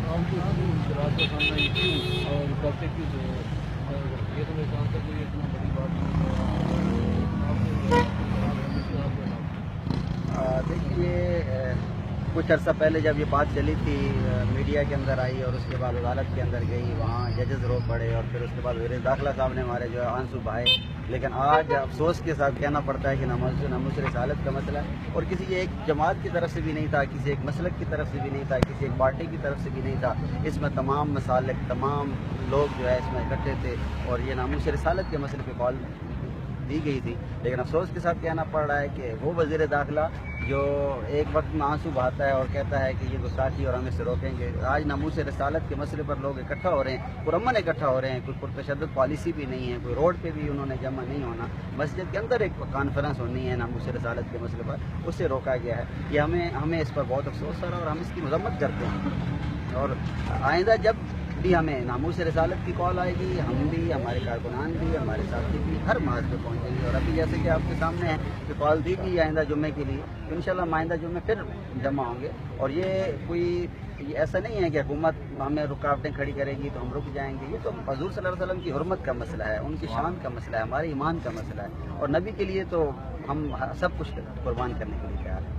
عام کو اختلاف کا سامنا یہ کیوں اور کرتے کیوں تھے؟ یہ تو میرے خیال سے کوئی اتنا بڑی بات دیکھیے، کچھ عرصہ پہلے جب یہ بات چلی تھی، میڈیا کے اندر آئی اور اس کے بعد عدالت کے اندر گئی، وہاں ججز رو پڑے اور پھر اس کے بعد وزیر داخلہ صاحب نے ہمارے جو ہے آنسو بہائے. لیکن آج افسوس کے ساتھ کہنا پڑتا ہے کہ ناموس رسالت کا مسئلہ ہے اور کسی ایک جماعت کی طرف سے بھی نہیں تھا، کسی ایک مسلک کی طرف سے بھی نہیں تھا، کسی ایک پارٹی کی طرف سے بھی نہیں تھا. اس میں تمام مسالک، تمام لوگ جو ہے اس میں اکٹھے تھے اور یہ ناموس رسالت کے مسئلے پہ کال دی گئی تھی. لیکن افسوس کے ساتھ کہنا پڑ رہا ہے کہ وہ وزیر داخلہ جو ایک وقت میں آنسو بہاتا ہے اور کہتا ہے کہ یہ گستاخی اور ہم اس سے روکیں گے، آج ناموس رسالت کے مسئلے پر لوگ اکٹھا ہو رہے ہیں، پرامن اکٹھا ہو رہے ہیں. کوئی پرتشدد پالیسی بھی نہیں ہے، کوئی روڈ پہ بھی انہوں نے جمع نہیں ہونا. مسجد کے اندر ایک کانفرنس ہونی ہے ناموس رسالت کے مسئلے پر، اس سے روکا گیا ہے. یہ ہمیں اس پر بہت افسوس ہے اور ہم اس کی مذمت کرتے ہیں. اور آئندہ جب بھی ہمیں ناموس رسالت کی کال آئے گی، ہم بھی، ہمارے کارکنان بھی، ہمارے ساتھی بھی ہر محاذ پہ پہنچیں گے. اور ابھی جیسے کہ آپ کے سامنے ہے کہ کال دی گئی آئندہ جمعے کے لیے، تو انشاءاللہ ہم آئندہ جمعے پھر جمع ہوں گے. اور یہ ایسا نہیں ہے کہ حکومت ہمیں رکاوٹیں کھڑی کرے گی تو ہم رک جائیں گے. یہ تو حضور صلی اللہ علیہ وسلم کی حرمت کا مسئلہ ہے، ان کی شان کا مسئلہ ہے، ہمارے ایمان کا مسئلہ ہے. اور نبی کے لیے تو ہم سب کچھ قربان کرنے کے لیے تیار ہیں.